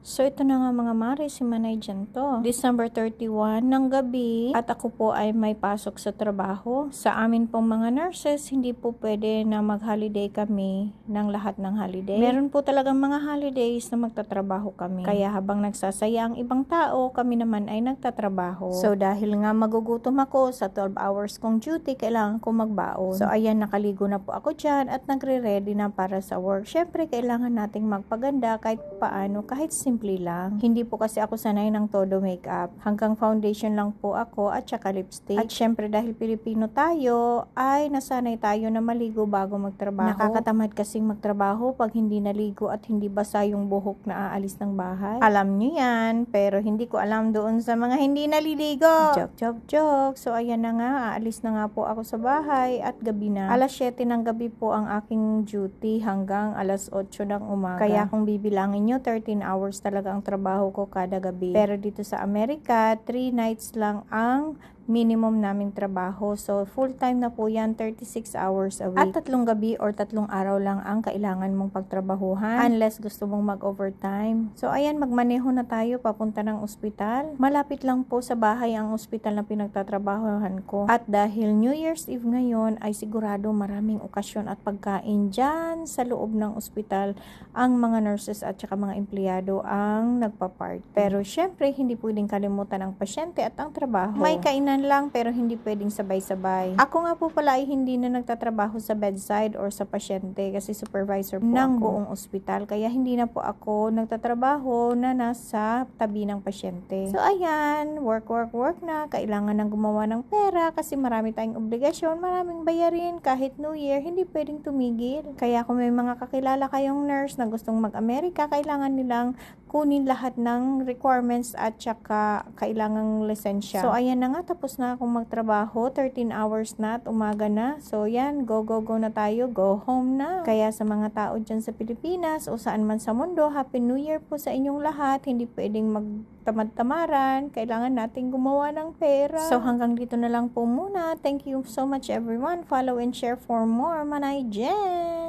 So ito na nga mga mare, si Manay dyan to. December 31 ng gabi at ako po ay may pasok sa trabaho. Sa amin pong mga nurses, hindi po pwede na mag-holiday kami ng lahat ng holiday. Meron po talagang mga holidays na magtatrabaho kami. Kaya habang nagsasaya ang ibang tao, kami naman ay nagtatrabaho. So dahil nga magugutom ako sa 12 hours kong duty, kailangan ko magbaon. So ayan, nakaligo na po ako dyan at nagre-ready na para sa work. Syempre, kailangan nating magpaganda kahit paano, kahit simple lang. Hindi po kasi ako sanay ng todo makeup. Hanggang foundation lang po ako at saka lipstick. At syempre dahil Pilipino tayo, ay nasanay tayo na maligo bago magtrabaho. Nakakatamad kasing magtrabaho pag hindi naligo at hindi basa yung buhok na aalis ng bahay. Alam nyo yan, pero hindi ko alam doon sa mga hindi naliligo. Joke. So ayan na nga, aalis na nga po ako sa bahay at gabi na. Alas 7 ng gabi po ang aking duty hanggang alas 8 ng umaga. Kaya kung bibilangin nyo, 13 hours talaga ang trabaho ko kada gabi. Pero dito sa Amerika, 3 nights lang ang minimum naming trabaho. So, full-time na po yan, 36 hours a week. At 3 gabi or 3 araw lang ang kailangan mong pagtrabahuhan unless gusto mong mag-overtime. So, ayan, magmaneho na tayo papunta ng ospital. Malapit lang po sa bahay ang ospital na pinagtatrabahuhan ko. At dahil New Year's Eve ngayon, ay sigurado maraming okasyon at pagkain dyan sa loob ng ospital. Ang mga nurses at saka mga empleyado ang nagpa-party. Pero syempre, hindi pwedeng kalimutan ang pasyente at ang trabaho. May kainan lang pero hindi pwedeng sabay-sabay. Ako nga po pala ay hindi na nagtatrabaho sa bedside or sa pasyente kasi supervisor po ng buong ospital. Kaya hindi na po ako nagtatrabaho na nasa tabi ng pasyente. So ayan, work na. Kailangan nang gumawa ng pera kasi marami tayong obligasyon, maraming bayarin. Kahit New Year, hindi pwedeng tumigil. Kaya kung may mga kakilala kayong nurse na gustong mag-Amerika, kailangan nilang kunin lahat ng requirements at saka kailangang lisensya. So ayan na nga, tapos na akong magtrabaho, 13 hours na at umaga na. So yan, go na tayo, go home na. Kaya sa mga tao dyan sa Pilipinas o saan man sa mundo, Happy New Year po sa inyong lahat. Hindi pwedeng magtamad-tamaran, kailangan nating gumawa ng pera. So hanggang dito na lang po muna. Thank you so much everyone. Follow and share for more. Manay Jen!